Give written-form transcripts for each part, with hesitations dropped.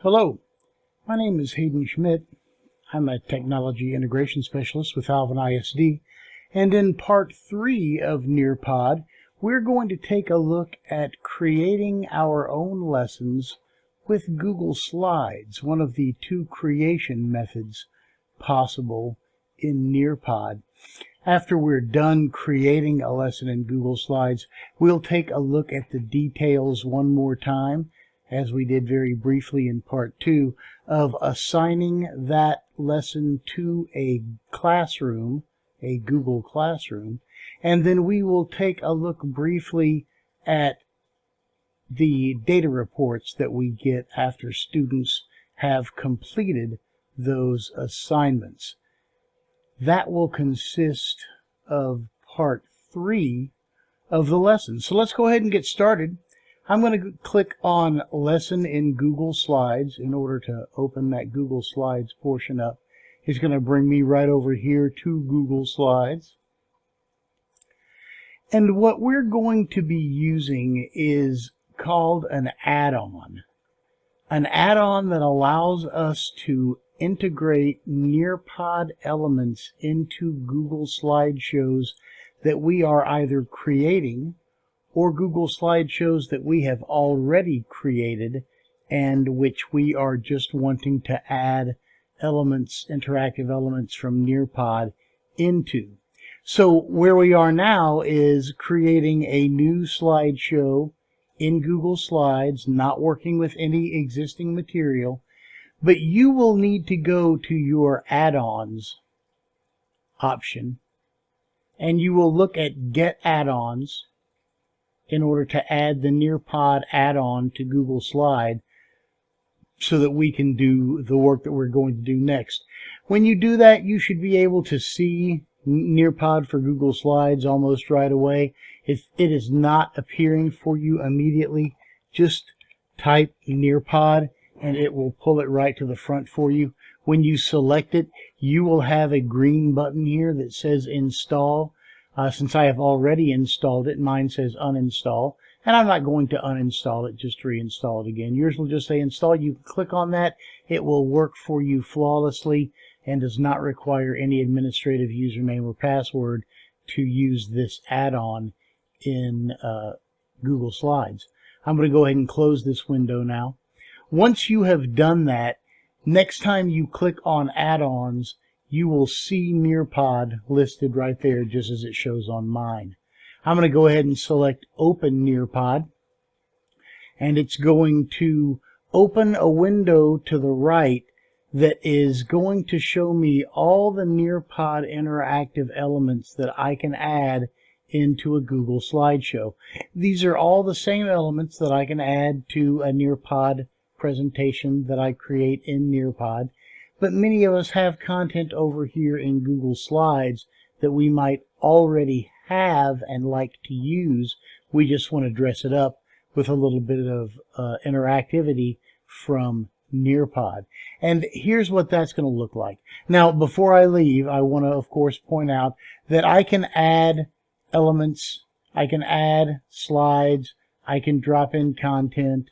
Hello, my name is Hayden Schmidt. I'm a Technology Integration Specialist with Alvin ISD, and in Part 3 of Nearpod, we're going to take a look at creating our own lessons with Google Slides, one of the two creation methods possible in Nearpod. After we're done creating a lesson in Google Slides, we'll take a look at the details one more time, as we did very briefly in Part 2, of assigning that lesson to a classroom, a Google Classroom, and then we will take a look briefly at the data reports that we get after students have completed those assignments. That will consist of Part 3 of the lesson. So let's go ahead and get started. I'm going to click on Lesson in Google Slides in order to open that Google Slides portion up. It's going to bring me right over here to Google Slides. And what we're going to be using is called an add-on. An add-on that allows us to integrate Nearpod elements into Google Slideshows that we are either creating or Google Slideshows that we have already created and which we are just wanting to add elements, interactive elements from Nearpod into. So where we are now is creating a new slideshow in Google Slides, not working with any existing material, but you will need to go to your add-ons option and you will look at Get Add-ons in order to add the Nearpod add-on to Google Slide so that we can do the work that we're going to do next. When you do that, you should be able to see Nearpod for Google Slides almost right away. If it is not appearing for you immediately, just type Nearpod and it will pull it right to the front for you. When you select it, you will have a green button here that says Install. Since I have already installed it, mine says Uninstall, and I'm not going to uninstall it, just reinstall it again. Yours will just say Install. You click on that, it will work for you flawlessly and does not require any administrative username or password to use this add-on in Google Slides. I'm going to go ahead and close this window now. Once you have done that, next time you click on add-ons, you will see Nearpod listed right there just as it shows on mine. I'm going to go ahead and select Open Nearpod, and it's going to open a window to the right that is going to show me all the Nearpod interactive elements that I can add into a Google slideshow. These are all the same elements that I can add to a Nearpod presentation that I create in Nearpod. But many of us have content over here in Google Slides that we might already have and like to use. We just want to dress it up with a little bit of interactivity from Nearpod. And here's what that's going to look like. Now, before I leave, I want to, of course, point out that I can add elements, I can add slides, I can drop in content,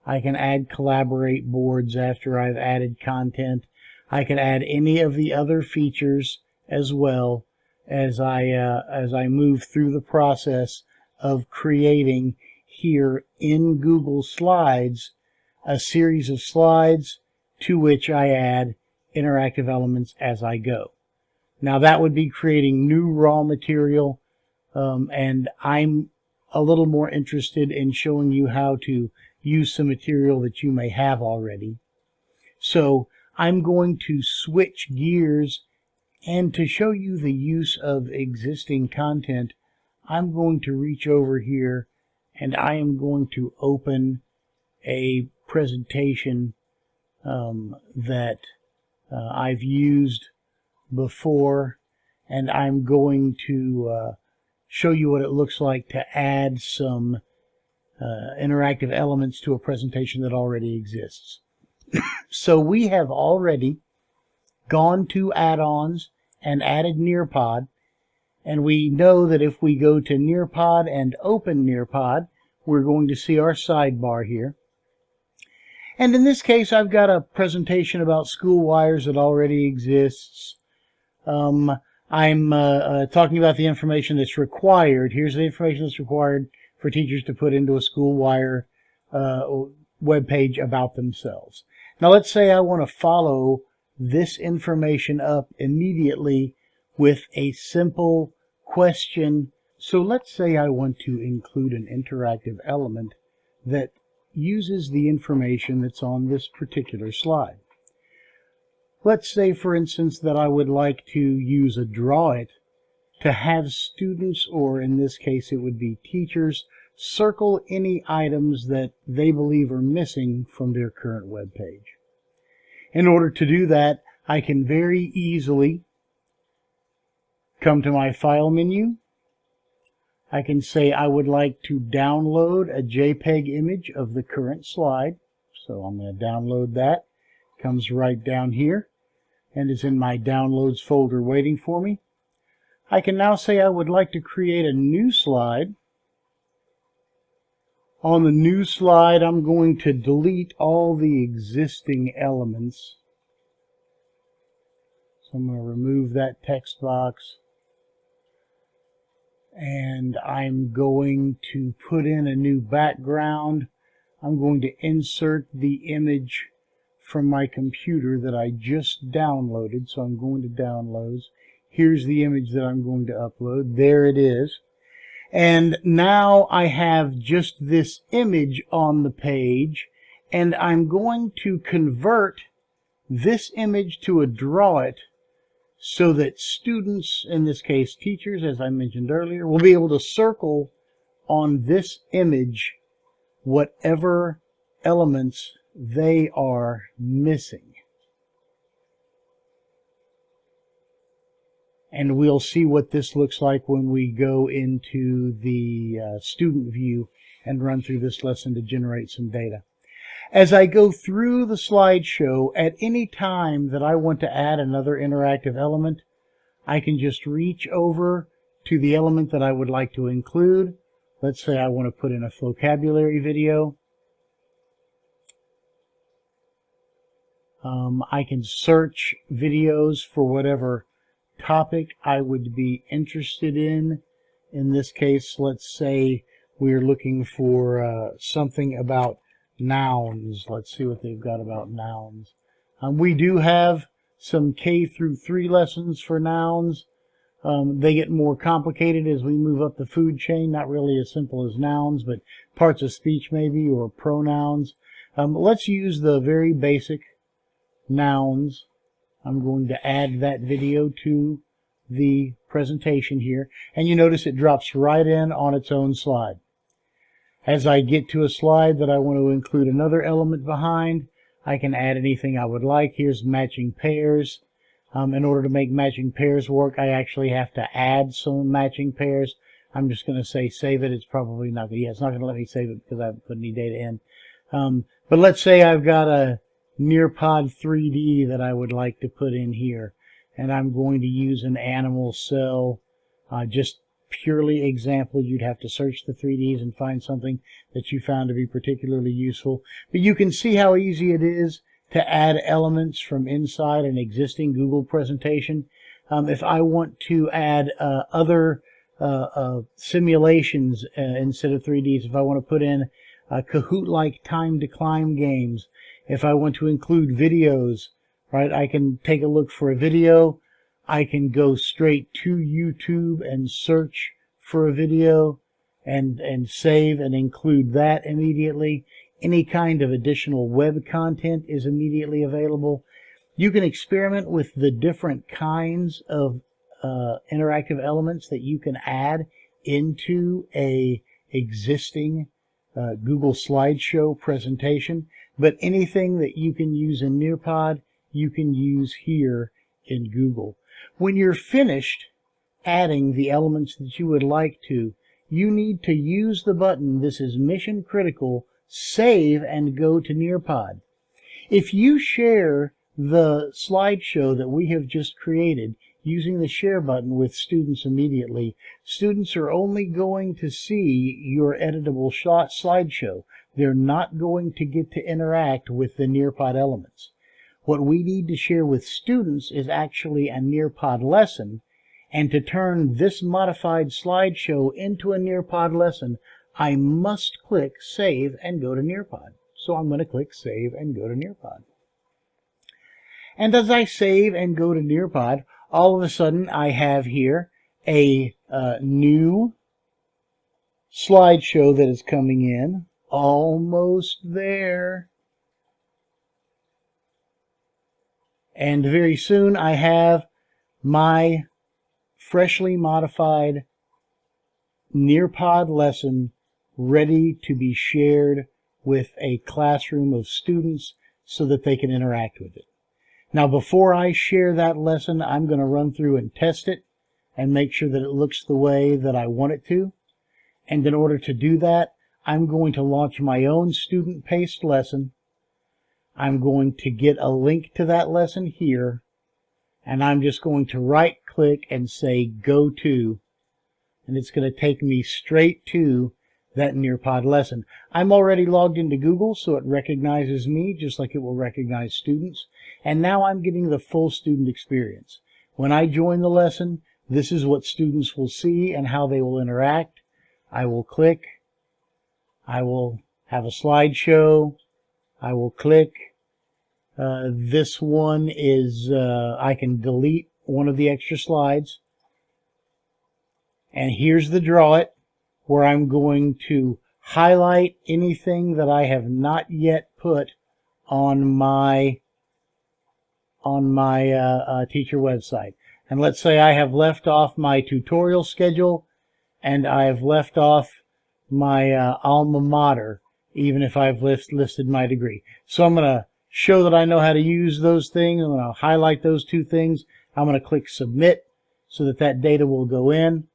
I can add collaborate boards after I've added content. I can add any of the other features as well as I move through the process of creating here in Google Slides a series of slides to which I add interactive elements as I go. Now that would be creating new raw material, and I'm a little more interested in showing you how to use some material that you may have already. So I'm going to switch gears, and to show you the use of existing content, I'm going to reach over here and I am going to open a presentation that I've used before, and I'm going to show you what it looks like to add some interactive elements to a presentation that already exists. So we have already gone to add-ons and added Nearpod, and we know that if we go to Nearpod and open Nearpod, we're going to see our sidebar here. And in this case, I've got a presentation about school wires that already exists. I'm talking about the information that's required. Here's the information that's required for teachers to put into a school wire web page about themselves. Now let's say I want to follow this information up immediately with a simple question. So let's say I want to include an interactive element that uses the information that's on this particular slide. Let's say, for instance, that I would like to use a Draw It to have students, or in this case it would be teachers, circle any items that they believe are missing from their current web page. In order to do that, I can very easily come to my File menu. I can say I would like to download a JPEG image of the current slide. So I'm going to download that. Comes right down here and is in my Downloads folder waiting for me. I can now say I would like to create a new slide. On the new slide, I'm going to delete all the existing elements. So I'm going to remove that text box. And I'm going to put in a new background. I'm going to insert the image from my computer that I just downloaded. So I'm going to Downloads. Here's the image that I'm going to upload. There it is. And now I have just this image on the page, and I'm going to convert this image to a Draw It so that students, in this case teachers, as I mentioned earlier, will be able to circle on this image whatever elements they are missing. And we'll see what this looks like when we go into the student view and run through this lesson to generate some data. As I go through the slideshow, at any time that I want to add another interactive element, I can just reach over to the element that I would like to include. Let's say I want to put in a vocabulary video. I can search videos for whatever topic I would be interested in. In this case, let's say we're looking for something about nouns. Let's see what they've got about nouns. We do have some K through 3 lessons for nouns. They get more complicated as we move up the food chain. Not really as simple as nouns, but parts of speech maybe, or pronouns. Let's use the very basic nouns. I'm going to add that video to the presentation here, and you notice it drops right in on its own slide. As I get to a slide that I want to include another element behind, I can add anything I would like. Here's matching pairs. In order to make matching pairs work, I actually have to add some matching pairs. I'm just going to say save it. It's probably not going to, it's not going to let me save it because I haven't put any data in. But let's say I've got a Nearpod 3D that I would like to put in here, and I'm going to use an animal cell. Just purely example, you'd have to search the 3Ds and find something that you found to be particularly useful. But you can see how easy it is to add elements from inside an existing Google presentation. If I want to add other simulations instead of 3Ds, if I want to put in Kahoot-like time to climb games, if I want to include videos, right, I can take a look for a video. I can go straight to YouTube and search for a video and save and include that immediately. Any kind of additional web content is immediately available. You can experiment with the different kinds of interactive elements that you can add into a existing Google slideshow presentation, but anything that you can use in Nearpod, you can use here in Google. When you're finished adding the elements that you would like to, you need to use the button, this is mission critical, save and go to Nearpod. If you share the slideshow that we have just created using the share button with students immediately, students are only going to see your editable slideshow. they're not going to get to interact with the Nearpod elements. What we need to share with students is actually a Nearpod lesson, and to turn this modified slideshow into a Nearpod lesson, I must click Save and go to Nearpod. So I'm going to click Save and go to Nearpod. And as I save and go to Nearpod, all of a sudden I have here a new slideshow that is coming in. Almost there. And very soon I have my freshly modified Nearpod lesson ready to be shared with a classroom of students so that they can interact with it. Now, before I share that lesson, I'm going to run through and test it and make sure that it looks the way that I want it to. And in order to do that, I'm going to launch my own student-paced lesson. I'm going to get a link to that lesson here, and I'm just going to right-click and say Go To, and it's going to take me straight to that Nearpod lesson. I'm already logged into Google, so it recognizes me just like it will recognize students, and now I'm getting the full student experience. When I join the lesson, this is what students will see and how they will interact. I will click. I will have a slideshow. I will click. This one is, I can delete one of the extra slides. And here's the Draw It, where I'm going to highlight anything that I have not yet put on my teacher website. And let's say I have left off my tutorial schedule and I have left off my alma mater, even if I've listed my degree. So I'm going to show that I know how to use those things. I'm going to highlight those two things. I'm going to click Submit so that that data will go in.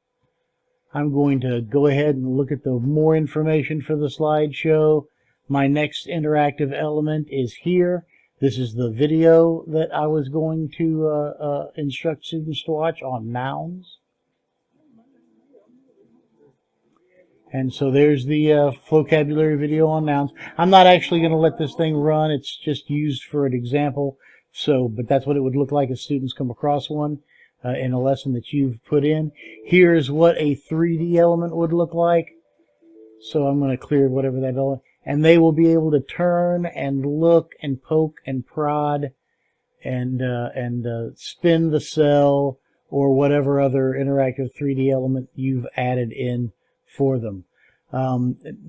I'm going to go ahead and look at the more information for the slideshow. My next interactive element is here. This is the video that I was going to instruct students to watch on nouns. And so there's the vocabulary video on nouns. I'm not actually going to let this thing run. It's just used for an example. So, but that's what it would look like if students come across one in a lesson that you've put in. Here's what a 3D element would look like. So I'm going to clear whatever that element. And they will be able to turn and look and poke and prod and spin the cell or whatever other interactive 3D element you've added in for them.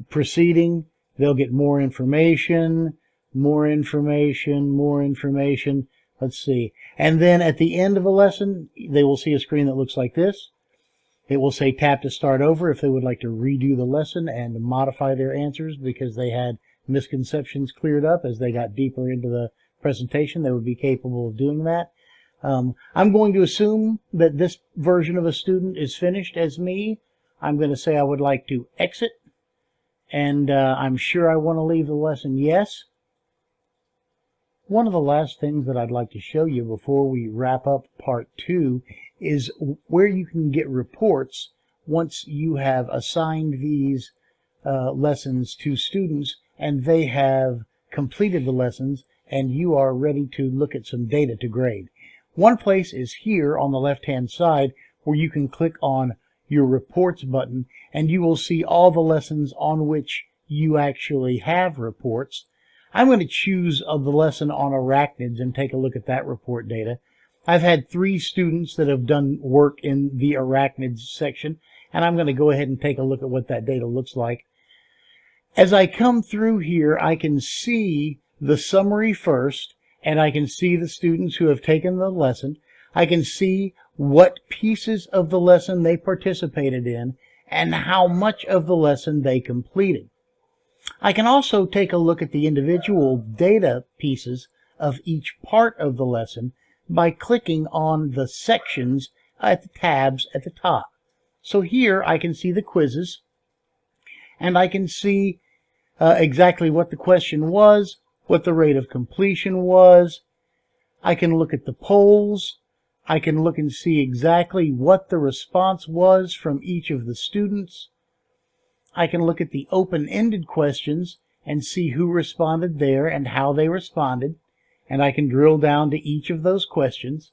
Proceeding, they'll get more information, more information, more information. Let's see. And then at the end of a lesson, they will see a screen that looks like this. It will say tap to start over if they would like to redo the lesson and modify their answers because they had misconceptions cleared up as they got deeper into the presentation. They would be capable of doing that. I'm going to assume that this version of a student is finished as me. I'm going to say I would like to exit, and I'm sure I want to leave the lesson yes. One of the last things that I'd like to show you before we wrap up part 2 is where you can get reports once you have assigned these lessons to students and they have completed the lessons and you are ready to look at some data to grade. One place is here on the left-hand side where you can click on your reports button and you will see all the lessons on which you actually have reports. I'm going to choose the lesson on arachnids and take a look at that report data. I've had 3 students that have done work in the arachnids section, and I'm going to go ahead and take a look at what that data looks like. As I come through here, I can see the summary first, and I can see the students who have taken the lesson. I can see what pieces of the lesson they participated in and how much of the lesson they completed. I can also take a look at the individual data pieces of each part of the lesson by clicking on the sections at the tabs at the top. So here I can see the quizzes, and I can see exactly what the question was, what the rate of completion was. I can look at the polls. I can look and see exactly what the response was from each of the students. I can look at the open-ended questions and see who responded there and how they responded. And I can drill down to each of those questions.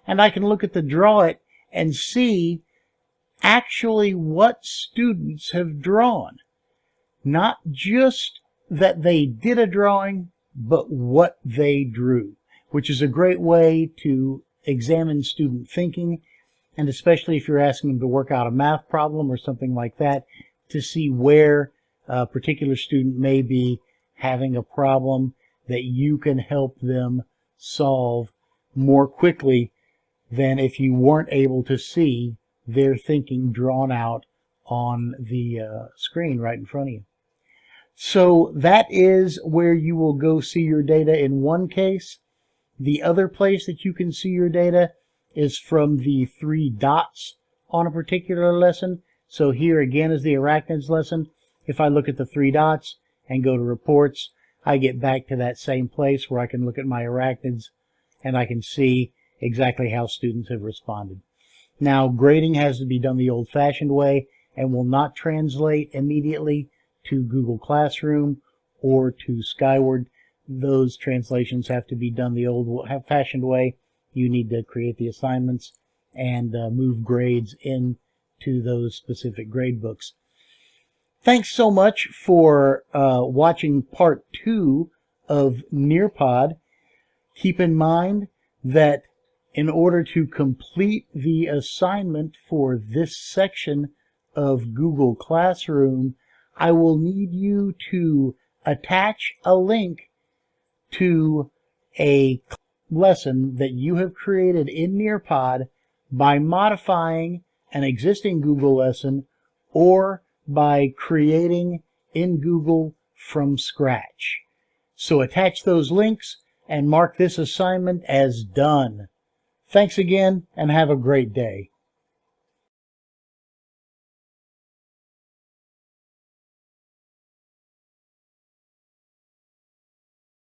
And I can look at the Draw It and see actually what students have drawn. Not just that they did a drawing, but what they drew, which is a great way to examine student thinking, and especially if you're asking them to work out a math problem or something like that, to see where a particular student may be having a problem that you can help them solve more quickly than if you weren't able to see their thinking drawn out on the screen right in front of you. So that is where you will go see your data in one case. The other place that you can see your data is from the 3 dots on a particular lesson. So here again is the arachnids lesson. If I look at the 3 dots and go to reports, I get back to that same place where I can look at my arachnids and I can see exactly how students have responded. Now, grading has to be done the old-fashioned way and will not translate immediately to Google Classroom or to Skyward. Those translations have to be done the old-fashioned way. You need to create the assignments and move grades into those specific grade books. Thanks so much for watching part 2 of Nearpod. Keep in mind that in order to complete the assignment for this section of Google Classroom, I will need you to attach a link to a lesson that you have created in Nearpod by modifying an existing Google lesson or by creating in Google from scratch. So attach those links and mark this assignment as done. Thanks again and have a great day.